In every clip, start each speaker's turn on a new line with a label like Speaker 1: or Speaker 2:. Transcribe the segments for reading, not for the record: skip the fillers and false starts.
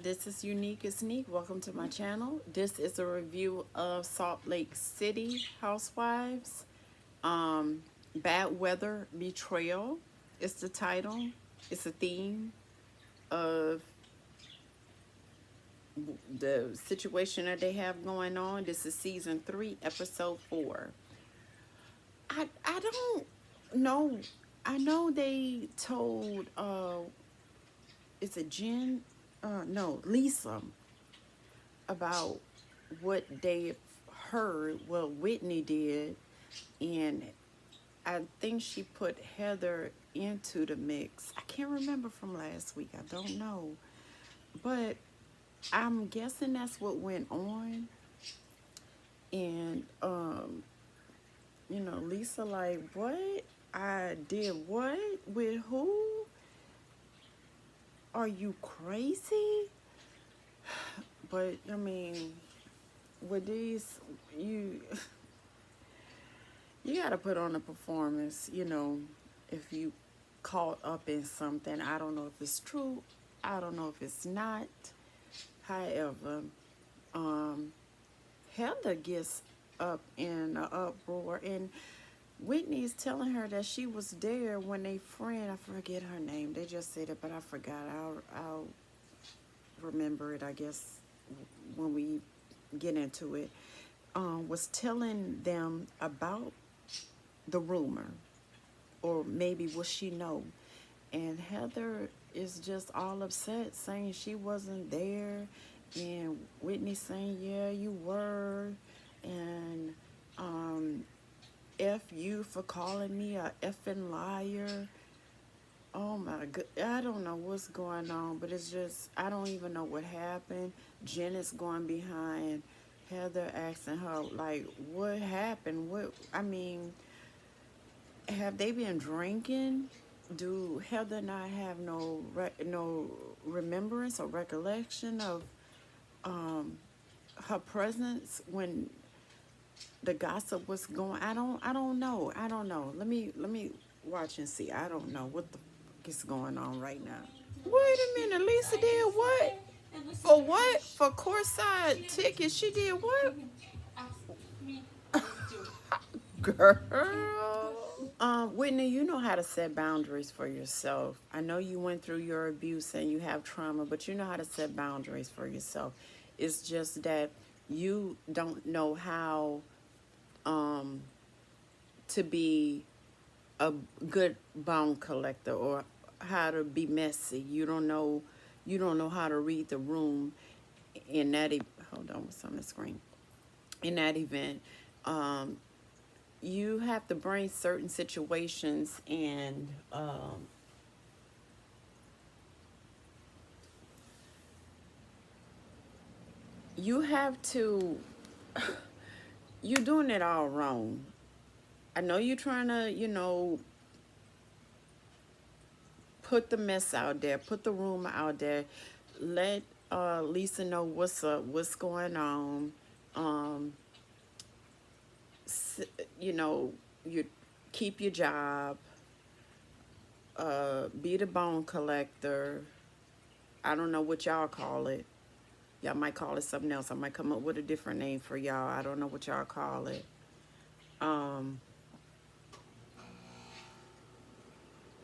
Speaker 1: This is Unique and Sneak. Welcome to my channel. This is a review of Salt Lake City Housewives. Bad Weather Betrayal is the title. It's a theme of the situation that they have going on. This is season 3, episode 4. I don't know. I know they told it's a Jen, no, Lisa, about what they heard, what Whitney did, and I think she put Heather into the mix. I can't remember from last week. I don't know. But I'm guessing that's what went on. And, Lisa like, what? I did what? With who? Are you crazy? But, I mean, with these, you got to put on a performance, if you caught up in something. I don't know if it's true. I don't know if it's not. However, um, Heather gets up in an uproar, and Whitney's telling her that she was there when they friend, I forget her name. They just said it, but I forgot. I'll remember it, I guess, when we get into it. Was telling them about the rumor, or maybe what she know, and Heather is just all upset, saying she wasn't there, and Whitney saying, yeah, you were, and F you for calling me a effing liar. Oh my god, I don't know what's going on, but it's just, I don't even know what happened. Jen is going behind Heather, asking her, like, what happened? I mean, have they been drinking? Do Heather not have no remembrance or recollection of her presence when the gossip was going? I don't know. I don't know. Let me watch and see. I don't know what the fuck is going on right now. Wait a minute, Lisa did what? For what? For courtside tickets? She did what? Girl. Whitney, you know how to set boundaries for yourself. I know you went through your abuse and you have trauma, but you know how to set boundaries for yourself. It's just that you don't know how to be a good bone collector, or how to be messy. You don't know how to read the room in that hold on, what's on the screen. In that event, you have to bring certain situations, and you have to, you're doing it all wrong. I know you're trying to, put the mess out there, put the rumor out there, let Lisa know what's up, what's going on. Um, you know, you keep your job, be the bone collector. I don't know what y'all call it. Y'all might call it something else. I might come up with a different name for y'all. I don't know what y'all call it. Um,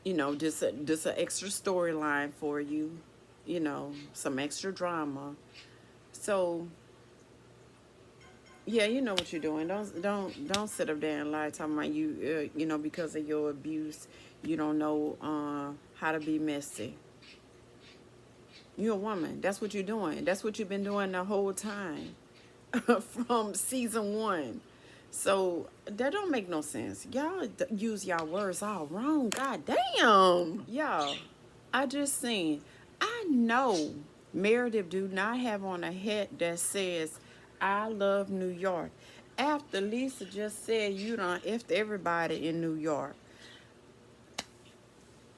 Speaker 1: just an extra storyline for you. Some extra drama. So yeah, you know what you're doing. Don't sit up there and lie, talking about because of your abuse, you don't know how to be messy. You're a woman. That's what you're doing. That's what you've been doing the whole time from season 1. So that don't make no sense. Y'all use y'all words all wrong. God damn. Y'all, I just seen, I know Meredith do not have on a hat that says, I love New York. After Lisa just said you done effed everybody in New York.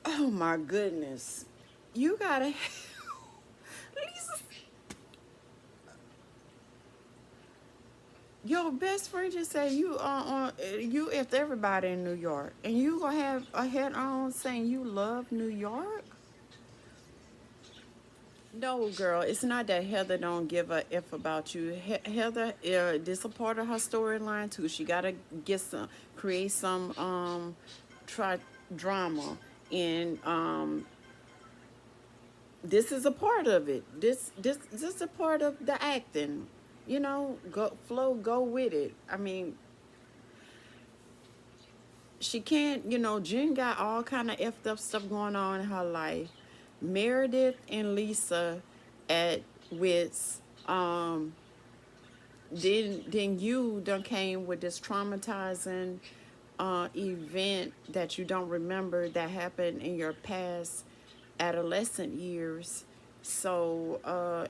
Speaker 1: Oh my goodness. You gotta Lisa, your best friend just said you effed everybody in New York, and you gonna have a hat on saying you love New York? No, girl, it's not that Heather don't give a f about you. Heather, this a part of her storyline too. She gotta get some, create some, try drama, and this is a part of it. This is a part of the acting. You know, go flow, go with it. I mean, she can't. You know, Jen got all kind of effed up stuff going on in her life. Meredith and Lisa at Wits. Then you done came with this traumatizing event that you don't remember that happened in your past adolescent years. So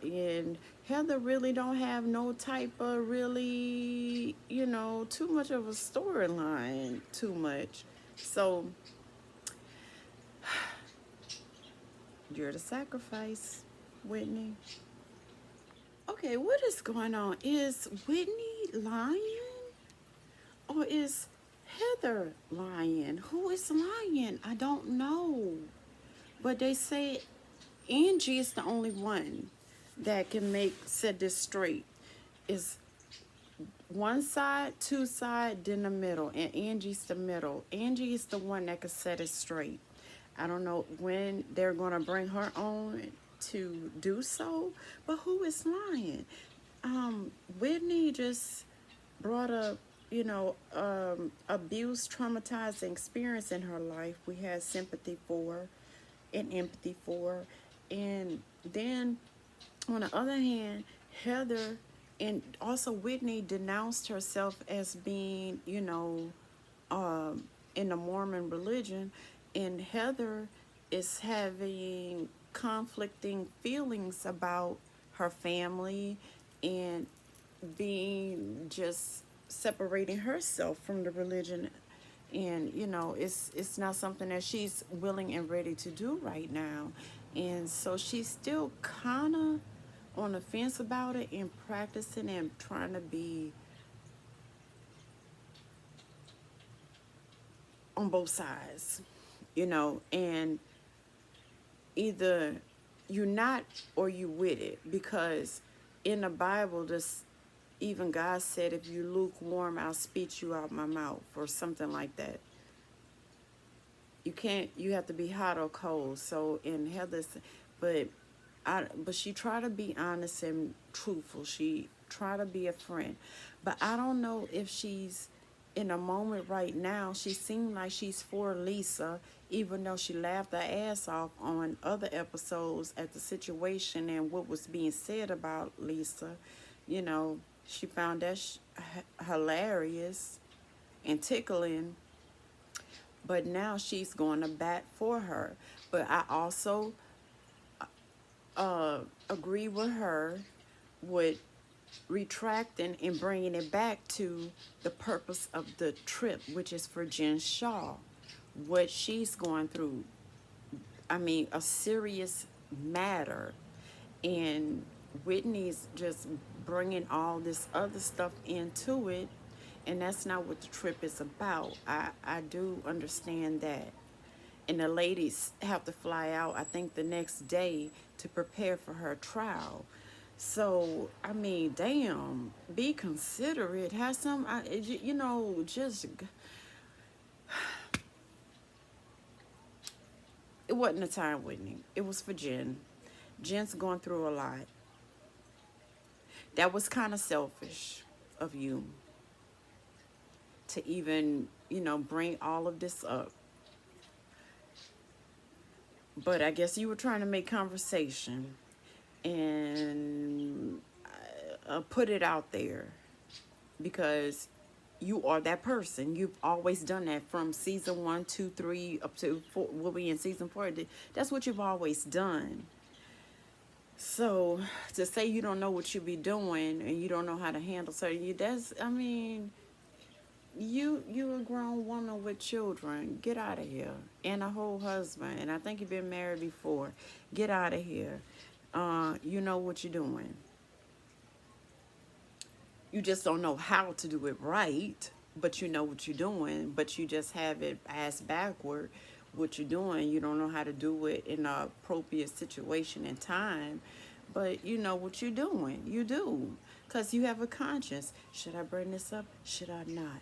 Speaker 1: and Heather really don't have no type of really, too much of a storyline, too much. So you're the sacrifice, Whitney. Okay, what is going on? Is Whitney lying? Or is Heather lying? Who is lying? I don't know. But they say Angie is the only one that can set this straight. Is one side, two side, then the middle, and Angie's the middle. Angie is the one that can set it straight. I don't know when they're gonna bring her on to do so, but who is lying? Whitney just brought up, abuse, traumatizing experience in her life. We had sympathy for and empathy for. And then on the other hand, Heather and also Whitney denounced herself as being, in the Mormon religion, and Heather is having conflicting feelings about her family and being just separating herself from the religion, and it's not something that she's willing and ready to do right now, and so she's still kind of on the fence about it and practicing and trying to be on both sides, and either you not or you with it, because in the Bible, this even God said, if you lukewarm, I'll spit you out my mouth, or something like that. You have to be hot or cold. So in Heather's, but but she tried to be honest and truthful. She tried to be a friend, but I don't know if she's in a moment right now. She seemed like she's for Lisa, even though she laughed her ass off on other episodes at the situation and what was being said about Lisa. You know, she found that hilarious and tickling, but now she's going to bat for her. But I also agree with her with retracting and bringing it back to the purpose of the trip, which is for Jen Shaw, what she's going through. I mean, a serious matter, and Whitney's just bringing all this other stuff into it, and that's not what the trip is about. I do understand that. And the ladies have to fly out, I think, the next day to prepare for her trial. So, I mean, damn, be considerate. Have some, just, it wasn't a time, Whitney. It was for Jen. Jen's going through a lot. That was kind of selfish of you to even, bring all of this up. But I guess you were trying to make conversation and put it out there, because you are that person. You've always done that from season 1, 2, 3 up to 4. We'll be in season 4. That's what you've always done. So to say you don't know what you be doing and you don't know how to handle certain, you a grown woman with children. Get out of here. And a whole husband. And I think you've been married before. Get out of here. You know what you're doing. You just don't know how to do it right, but you know what you're doing, but you just have it ass backward what you're doing. You don't know how to do it in a appropriate situation and time, but you know what you're doing. You do, because you have a conscience. Should I bring this up? Should I not?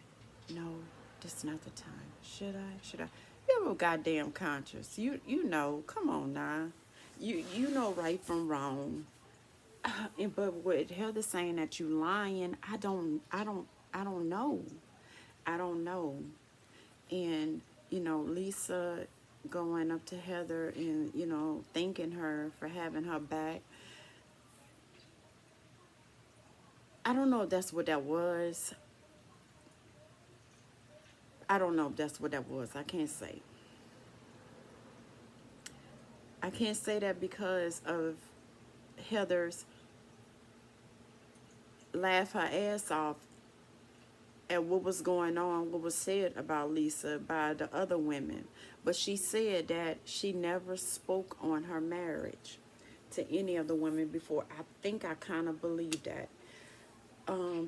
Speaker 1: No, this is not the time. Should I? Should I? You have a goddamn conscience. You know. Come on now. You know right from wrong. But with Heather saying that you lying, I don't know. I don't know. And Lisa going up to Heather and thanking her for having her back. I don't know if that's what that was. I don't know if that's what that was. I can't say. I can't say that because of Heather's laugh her ass off at what was going on, what was said about Lisa by the other women. But she said that she never spoke on her marriage to any of the women before. I think I kind of believe that.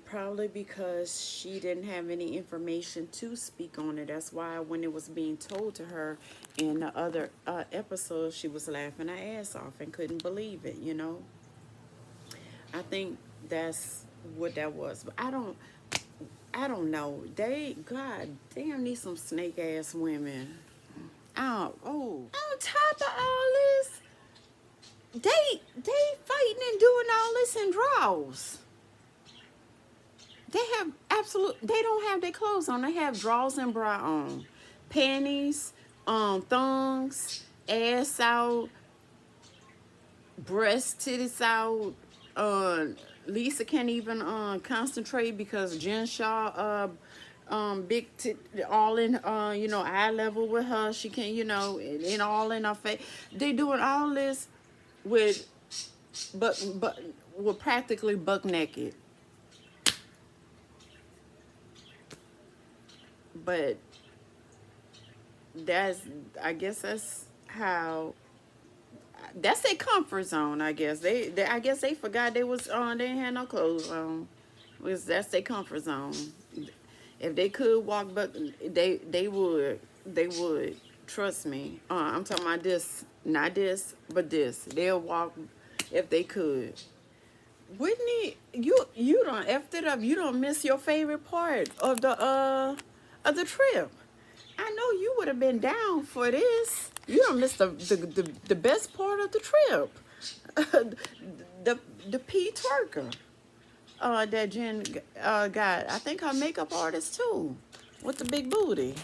Speaker 1: Probably because she didn't have any information to speak on it. That's why when it was being told to her in the other episode, she was laughing her ass off and couldn't believe it. I think that's what that was. But I don't know. God damn, need some snake ass women. On top of all this, they fighting and doing all this in draws. They don't have their clothes on. They have drawers and bra on, panties, thongs, ass out, breast titties out. Lisa can't even concentrate because Jen Shaw all in eye level with her. She can't and all in her face. They doing all this with but with practically buck naked. But I guess that's their comfort zone. I guess they forgot they didn't have no clothes on. That's their comfort zone. If they could walk, but they would. Trust me. I'm talking about this, not this, but this. They'll walk if they could. Whitney, you don't effed it up. You don't miss your favorite part of the trip. I know you would have been down for this. You don't miss the best part of the trip. the P twerker. That Jen got. I think her makeup artist too, with the big booty.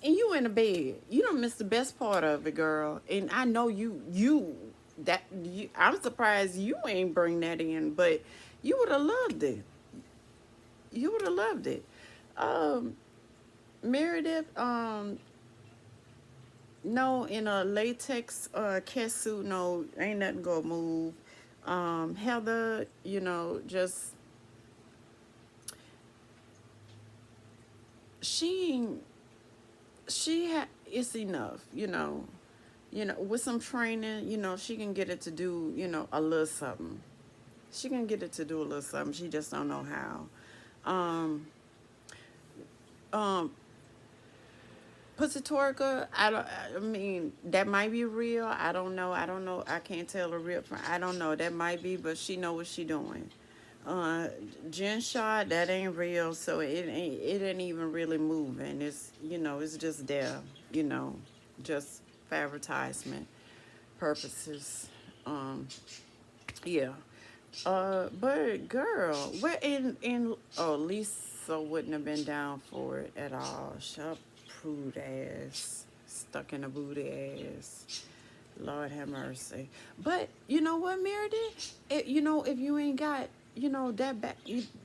Speaker 1: And you in the bed. You don't miss the best part of it, girl. And I know I'm surprised you ain't bring that in, but you would have loved it. You would have loved it. Meredith, no, in a latex cat suit, no, ain't nothing gonna move. Heather, just it's enough, with some training, she can get it to do, a little something. She can get it to do a little something. She just don't know how. Pussy twerker, I mean, that might be real. I don't know. I can't tell the real from. I don't know. That might be, but she know what she doing. Jen shot, that ain't real, so it ain't even really moving. It's it's just there, just for advertisement purposes. Yeah. But girl, where Lisa wouldn't have been down for it at all. Shut prude ass, stuck in a booty ass. Lord have mercy. But you know what, Meredith? If you ain't got that back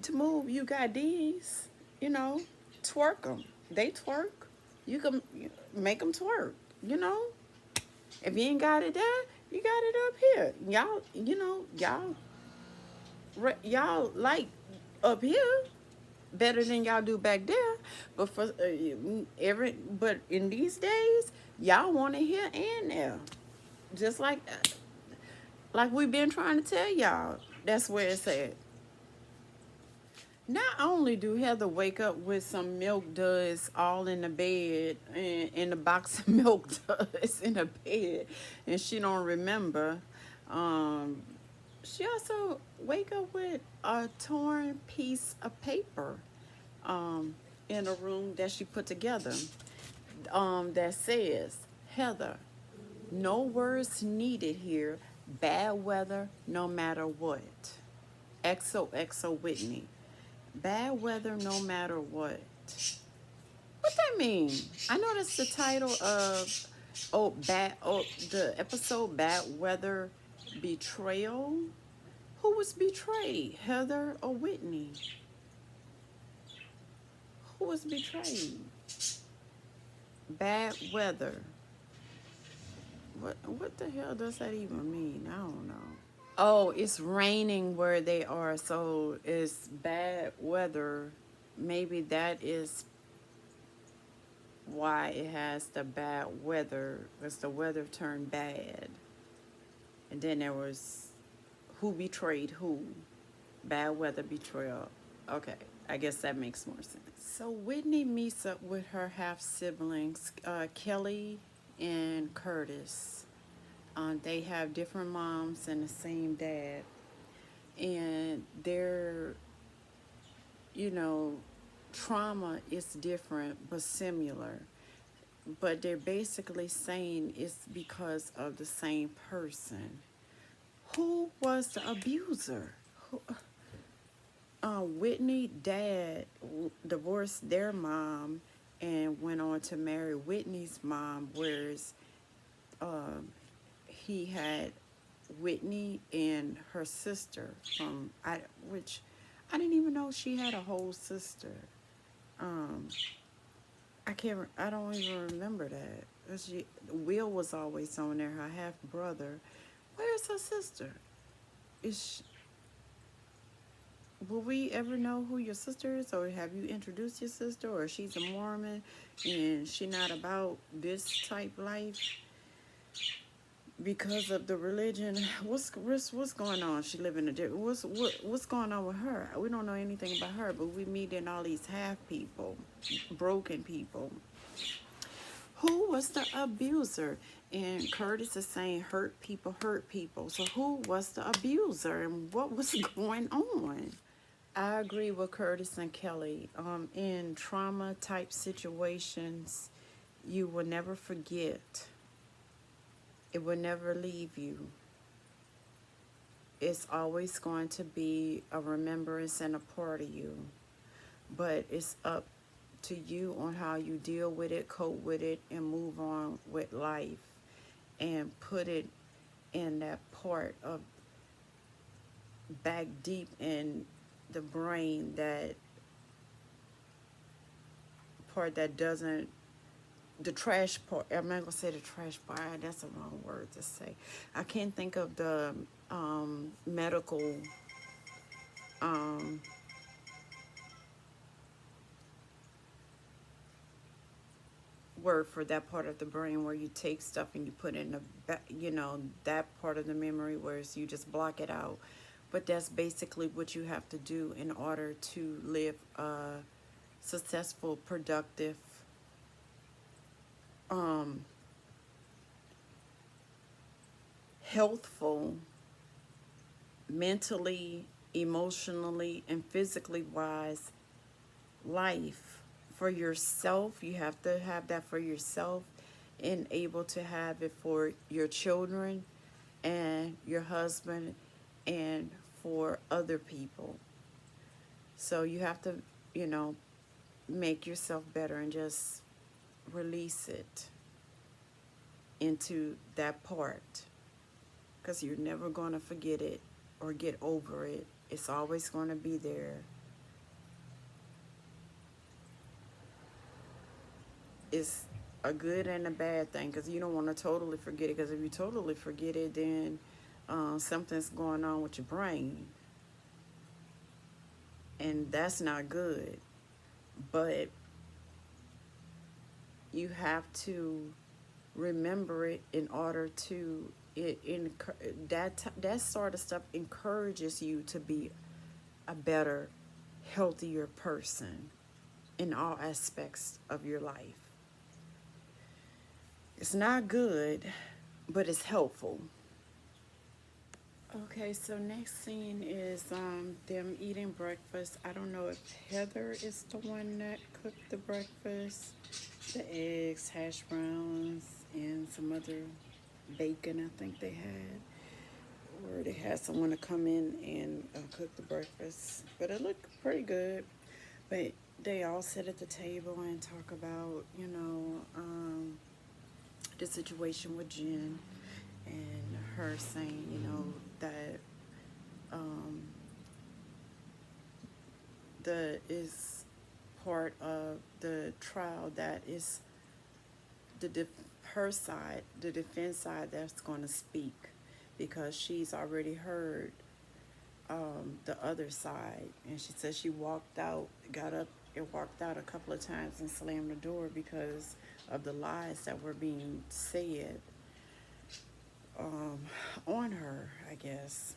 Speaker 1: to move, you got these. Twerk them. They twerk. You can make them twerk. If you ain't got it there, you got it up here. Y'all like up here better than y'all do back there, but but in these days, y'all want it here and there, just like we've been trying to tell y'all. That's where it's at. Not only do Heather wake up with some milk duds all in the bed, and in the box of milk duds in the bed, and she don't remember. Um, she also wake up with a torn piece of paper um, in a room that she put together that says, Heather, no words needed here. Bad weather, no matter what. XOXO Whitney. Bad weather, no matter what. What that mean? I know that's the title of the episode Bad Weather Betrayal. Who was betrayed? Heather or Whitney? Who was betrayed? Bad weather. What the hell does that even mean? I don't know. Oh, it's raining where they are, so it's bad weather. Maybe that is why it has the bad weather, because the weather turned bad. And then there was who betrayed who. Bad weather betrayal. Okay, I guess that makes more sense. So Whitney meets up with her half siblings, Kelly and Curtis. They have different moms and the same dad. And their, you know, trauma is different but similar. But they're basically saying it's because of the same person. Who was the abuser? Who, Whitney dad divorced their mom and went on to marry Whitney's mom, whereas um, he had Whitney and her sister which I didn't even know she had a whole sister. Um, I don't even remember that. Will was always on there, her half brother. Where's her sister? Is Will we ever know who your sister is, or have you introduced your sister, or she's a Mormon and she not about this type life because of the religion? What's going on? She live in a different. What's going on with her? We don't know anything about her, but we meet in all these half people, broken people. Who was the abuser? And Curtis is saying hurt people hurt people. So who was the abuser and what was going on? I agree with Curtis and Kelly. In trauma type situations, you will never forget. It will never leave you. It's always going to be a remembrance and a part of you. But it's up to you on how you deal with it, cope with it, and move on with life. And put it in that part of back deep in the brain, that part that doesn't, the trash part. I'm not gonna say the trash part. That's the wrong word to say. I can't think of the medical um, word for that part of the brain where you take stuff and you put in that part of the memory where you just block it out. But that's basically what you have to do in order to live a successful, productive, um, healthful, mentally, emotionally, and physically wise life for yourself. You have to have that for yourself and able to have it for your children and your husband and for other people. So you have to, you know, make yourself better and just release it into that part, because you're never going to forget it or get over it. It's always going to be there. It's a good and a bad thing, because you don't want to totally forget it, because if you totally forget it, then something's going on with your brain, and that's not good. But you have to remember it in order to that sort of stuff encourages you to be a better, healthier person in all aspects of your life. It's not good, but it's helpful. Okay, so next scene is them eating breakfast. I don't know if Heather is the one that cooked the breakfast, the eggs, hash browns, and some other bacon I think they had. Or they had someone to come in and cook the breakfast. But it looked pretty good. But they all sit at the table and talk about, the situation with Jen and her saying, that the is part of the trial that is her side, the defense side that's going to speak because she's already heard the other side. And she said she walked out, got up and walked out a couple of times and slammed the door because of the lies that were being said on her, I guess.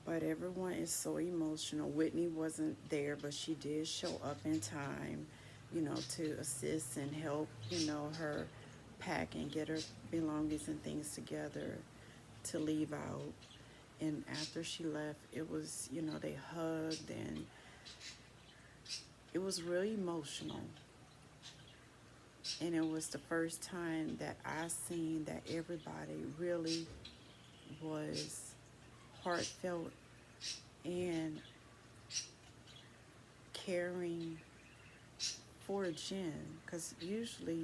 Speaker 1: But everyone is so emotional. Whitney wasn't there, but she did show up in time, to assist and help, her pack and get her belongings and things together to leave out. And after she left, it was, they hugged and it was really emotional. And it was the first time that I seen that everybody really was heartfelt and caring for Jen. Because usually,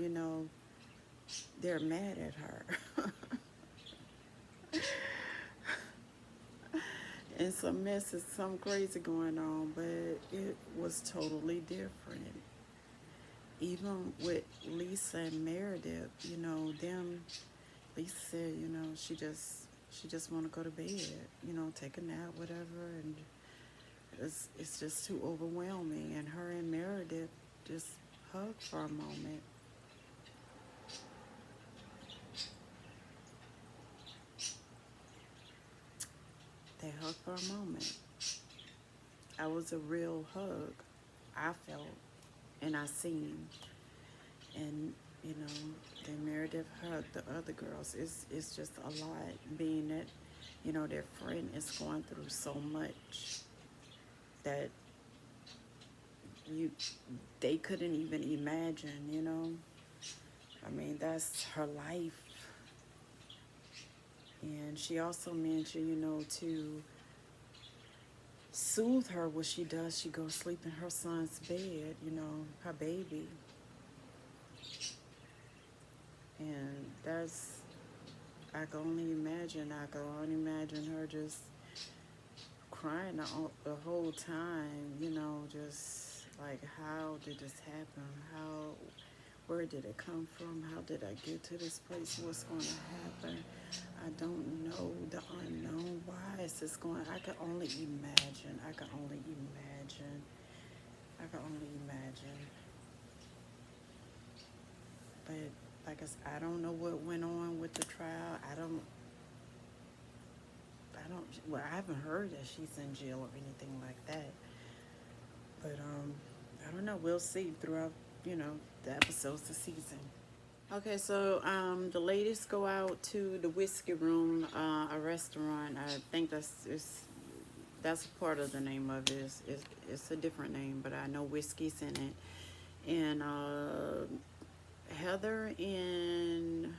Speaker 1: they're mad at her. And some mess is some crazy going on, but it was totally different. Even with Lisa and Meredith, them. Lisa said, she just want to go to bed, take a nap, whatever, and it's just too overwhelming. And her and Meredith just hugged for a moment. They hugged for a moment. That was a real hug. I felt and I seen. And, then Meredith hugged the other girls. It's just a lot, being that, their friend is going through so much that they couldn't even imagine, I mean, that's her life. And she also mentioned, to soothe her, what she does, she goes sleep in her son's bed, her baby. And that's, I can only imagine her just crying the whole time, just like, how did this happen? Where did it come from? How did I get to this place? What's going to happen? I don't know, the unknown. Why is this going? I can only imagine. But like I said, I don't know what went on with the trial. Well, I haven't heard that she's in jail or anything like that. But I don't know. We'll see throughout, the episodes this season. Okay, so the ladies go out to the whiskey room, a restaurant. I think that's a part of the name of it. It's a different name, but I know whiskey's in it. And Heather and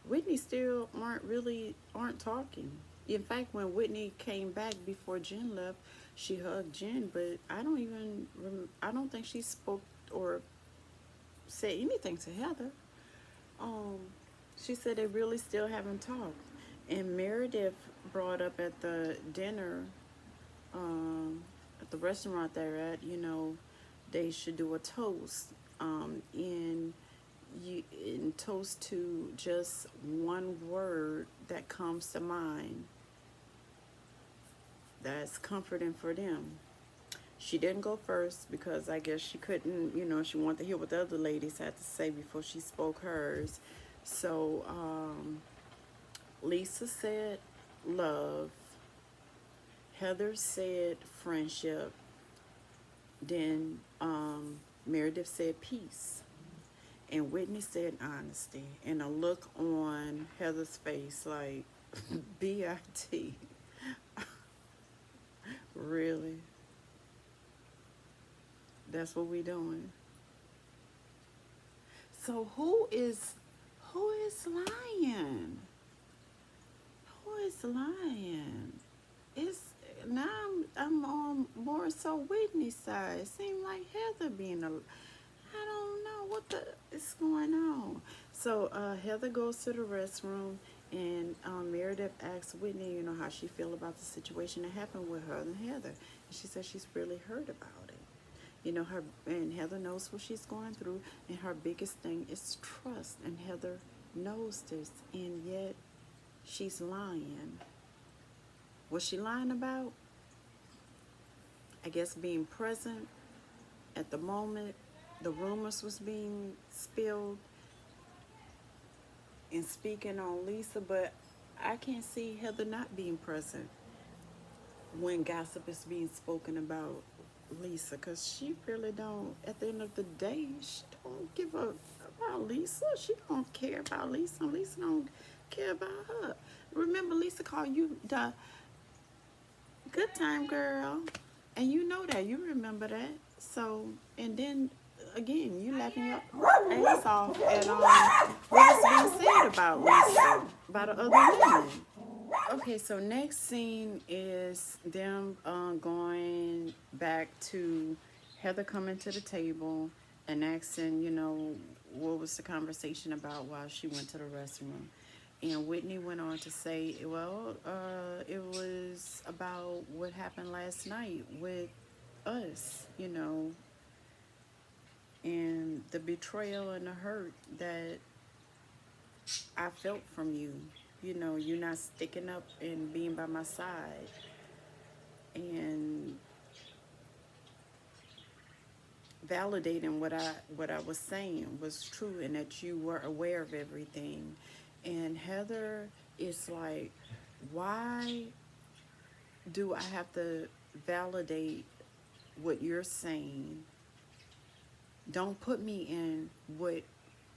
Speaker 1: Whitney still aren't talking. In fact, when Whitney came back before Jen left, she hugged Jen, but I don't think she spoke or said anything to Heather. She said they really still haven't talked. And Meredith brought up at the dinner, at the restaurant they're at, they should do a toast. In toast to just one word that comes to mind that's comforting for them. She didn't go first because I guess she couldn't, she wanted to hear what the other ladies had to say before she spoke hers. So Lisa said love, Heather said friendship, then Meredith said peace, and Whitney said honesty, and a look on Heather's face like, B.I.T. Really? That's what we doing? So who is lying? Who is lying? It's now I'm on more so Whitney's side. It seemed like Heather being a I don't know what the is going on. So Heather goes to the restroom, and Meredith asks Whitney, how she feel about the situation that happened with her and Heather. And she says she's really hurt about it. Her and Heather knows what she's going through, and her biggest thing is trust. And Heather knows this, and yet she's lying. What's she lying about? I guess being present at the moment the rumors was being spilled and speaking on Lisa, but I can't see Heather not being present when gossip is being spoken about Lisa, because she really don't, at the end of the day, she don't give a about Lisa. She don't care about Lisa, and Lisa don't care about her. Remember, Lisa called you the good time girl, and you know that, you remember that. So, and then again, you laughing your ass off at what was being said about Lisa by the other women. Okay, so next scene is them going back to Heather coming to the table and asking, what was the conversation about while she went to the restroom. And Whitney went on to say, well, it was about what happened last night with us, and the betrayal and the hurt that I felt from you. You're not sticking up and being by my side. And validating what I was saying was true, and that you were aware of everything. And Heather is like, why do I have to validate what you're saying? Don't put me in what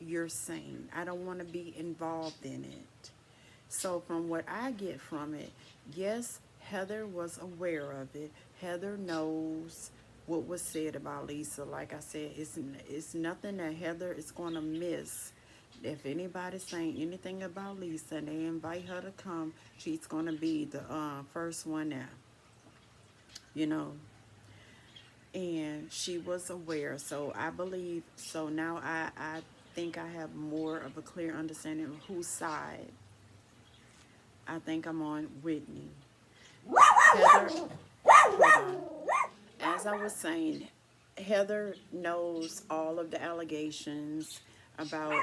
Speaker 1: you're saying. I don't want to be involved in it. So from what I get from it, yes, Heather was aware of it. Heather knows what was said about Lisa. Like I said, it's nothing that Heather is going to miss. If anybody's saying anything about Lisa and they invite her to come, she's going to be the first one there. And she was aware. So I believe, so now I think I have more of a clear understanding of whose side. I think I'm on Whitney. Heather, hold on. As I was saying, Heather knows all of the allegations about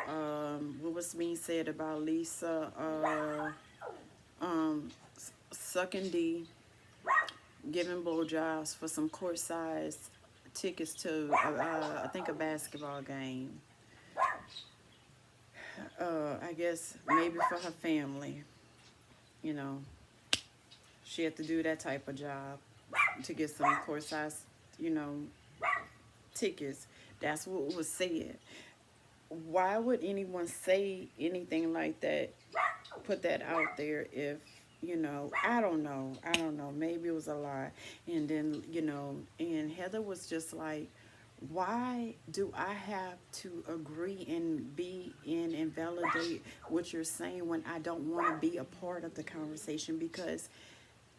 Speaker 1: what was being said about Lisa sucking D, giving blowjobs for some court-sized tickets to, I think, a basketball game. I guess maybe for her family. She had to do that type of job to get some court-sized, tickets. That's what was said. Why would anyone say anything like that, put that out there if, I don't know. Maybe it was a lie. And then, and Heather was just like, why do I have to agree and be in and validate what you're saying when I don't want to be a part of the conversation? Because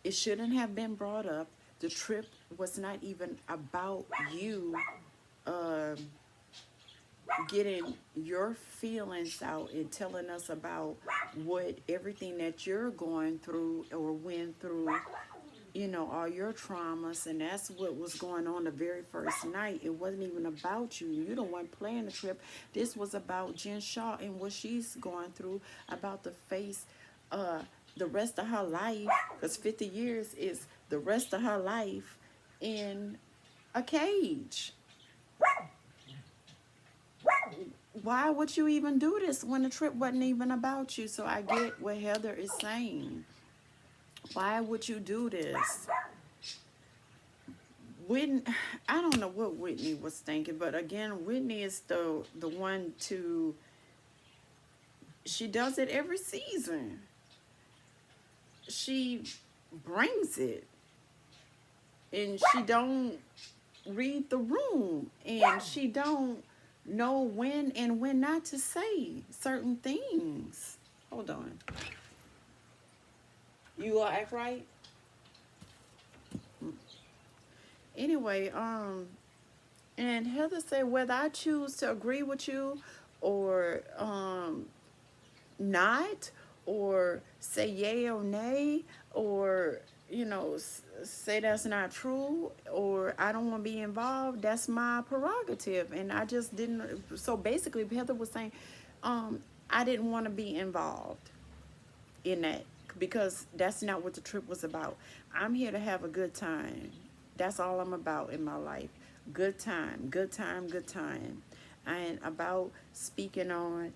Speaker 1: it shouldn't have been brought up. The trip was not even about you getting your feelings out and telling us about what everything that you're going through or went through, all your traumas. And that's what was going on the very first night. It wasn't even about you. You don't want planning the trip. This was about Jen Shaw and what she's going through, about the face the rest of her life, because 50 years is the rest of her life in a cage. Why would you even do this when the trip wasn't even about you? So I get what Heather is saying. Why would you do this? Whitney, I don't know what Whitney was thinking, but again, Whitney is the one to. She does it every season. She brings it, and she don't read the room, and she don't know when and when not to say certain things. Hold on. You gonna act right? Anyway, and Heather said whether I choose to agree with you or not, or say yay or nay, or say that's not true, or I don't want to be involved, that's my prerogative. And I just didn't. So basically Heather was saying, I didn't want to be involved in that, because that's not what the trip was about. I'm here to have a good time. That's all I'm about in my life. Good time, good time, good time. I ain't about speaking on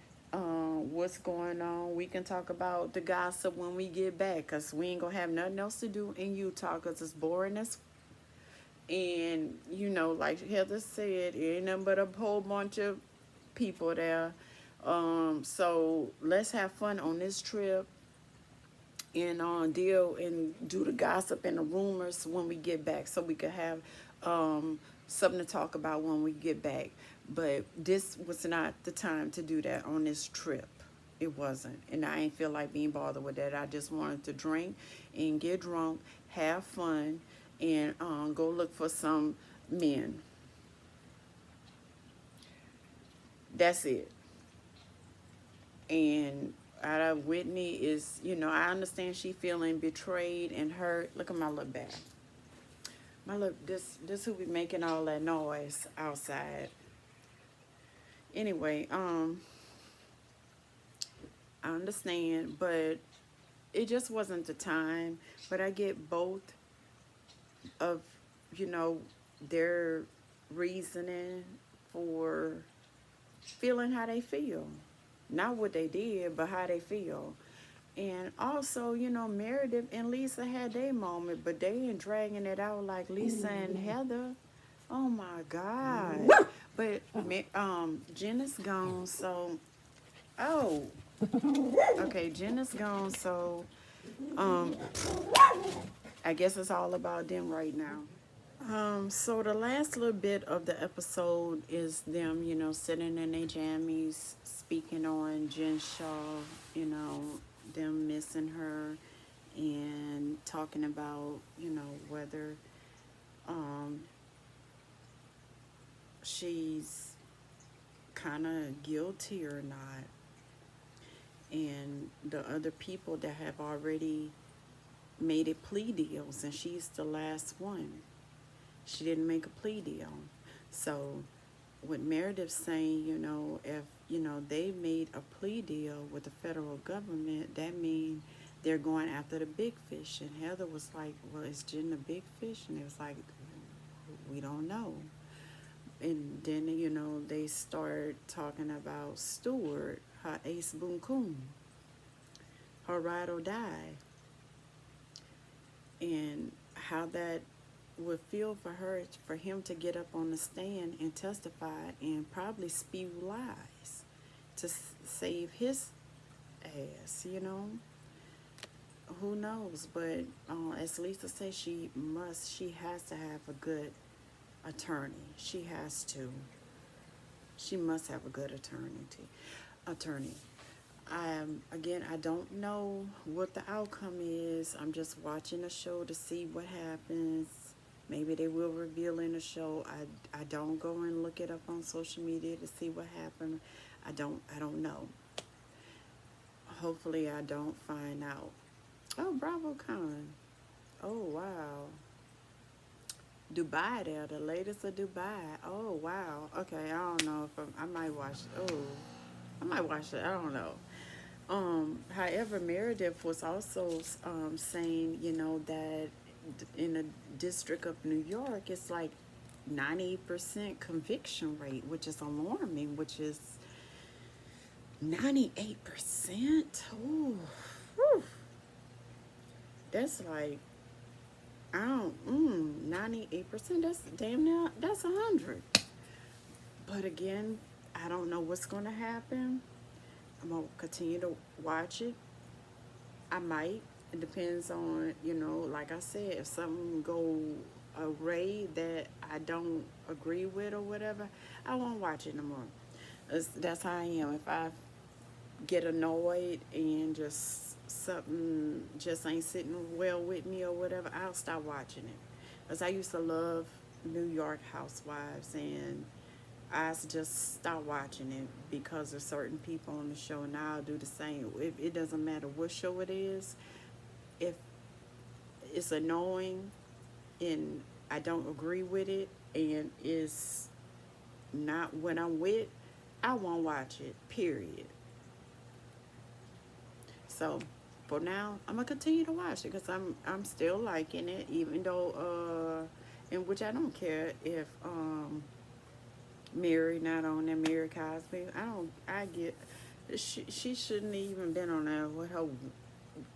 Speaker 1: what's going on. We can talk about the gossip when we get back, because we ain't gonna have nothing else to do in Utah, because it's boring as. And like Heather said, it ain't nothing but a whole bunch of people there. So let's have fun on this trip, and deal and do the gossip and the rumors when we get back, so we could have something to talk about when we get back. But this was not the time to do that on this trip. It wasn't, and I ain't feel like being bothered with that. I just wanted to drink and get drunk, have fun, and go look for some men. That's it. And out of Whitney is, I understand she feeling betrayed and hurt. Look at my little back. My look, this who be making all that noise outside. Anyway, I understand, but it just wasn't the time. But I get both of, you know, their reasoning for feeling how they feel. Not what they did, but how they feel. And also, Meredith and Lisa had their moment, but they ain't dragging it out like Lisa and Heather. Oh my God. But Jen is gone, so oh. Okay, Jen is gone, so um I guess it's all about them right now. So the last little bit of the episode is them, sitting in their jammies, speaking on Jen Shaw, them missing her, and talking about, whether um, she's kind of guilty or not. And the other people that have already made it plea deals, and she's the last one. She didn't make a plea deal. So with Meredith saying, if, they made a plea deal with the federal government, that means they're going after the big fish. And Heather was like, well, is Jen the big fish? And it was like, we don't know. And then, they start talking about Stewart, her ace boom coon, her ride or die. And how that would feel for her, for him to get up on the stand and testify and probably spew lies to save his ass, Who knows? But as Lisa says, she has to have a good attorney. She has to. She must have a good attorney. Again, I don't know what the outcome is. I'm just watching the show to see what happens. Maybe they will reveal in the show. I don't go and look it up on social media to see what happened. I don't know. Hopefully I don't find out. Oh, bravo, Con. Oh, wow. Dubai there, the latest of Dubai. Oh, wow. Okay, I don't know if I might watch. Oh, I might watch it. I don't know. However, Meredith was also saying, that in the District of New York, it's like 90% conviction rate, which is alarming, which is 98%. Ooh, whew. That's like, I don't, 98%, that's damn near, that's 100. But again, I don't know what's going to happen. I'm going to continue to watch it. I might. It depends on, like I said, if something go array that I don't agree with or whatever, I won't watch it no more. That's how I am. If I get annoyed and just something just ain't sitting well with me or whatever, I'll stop watching it. Because I used to love New York Housewives, and I just stopped watching it because of certain people on the show. And I'll do the same. It doesn't matter what show it is. If it's annoying and I don't agree with it and it's not what I'm with, I won't watch it, period. So for now, I'm gonna continue to watch it because I'm still liking it, even though in which I don't care if Mary not on there, Mary Cosby. I get she shouldn't even been on there with her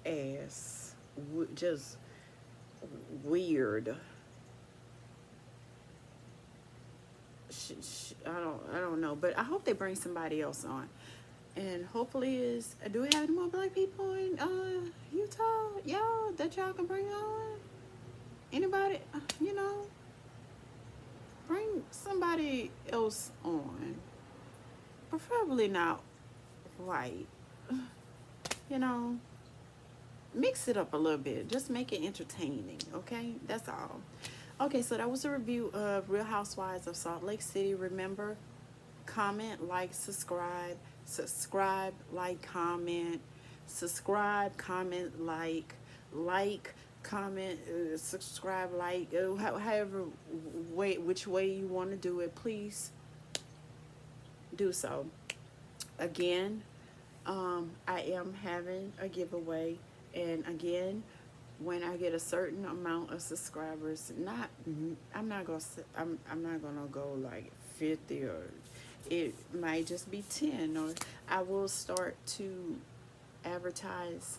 Speaker 1: ass, just weird. I don't know, but I hope they bring somebody else on. And hopefully do we have any more black people in Utah, y'all, that y'all can bring on? Anybody, bring somebody else on. Preferably not white. You know, mix it up a little bit. Just make it entertaining, okay? That's all. Okay, so that was a review of Real Housewives of Salt Lake City. Remember, comment, like, subscribe, like, comment, subscribe, comment, like, comment, subscribe, like, however which way you want to do it, please do so. Again, I am having a giveaway, and again, when I get a certain amount of subscribers, I'm not gonna go like 50, or it might just be 10, or I will start to advertise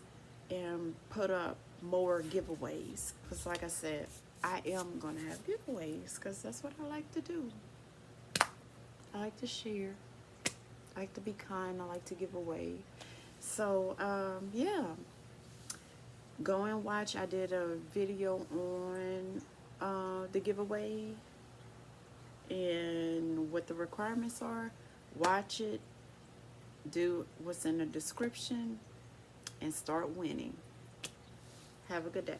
Speaker 1: and put up more giveaways, because like I said, I am gonna have giveaways because that's what I like to do. I like to share, I like to be kind, I like to give away. So yeah, go and watch. I did a video on the giveaway and what the requirements are. Watch it, do what's in the description, and start winning. Have a good day.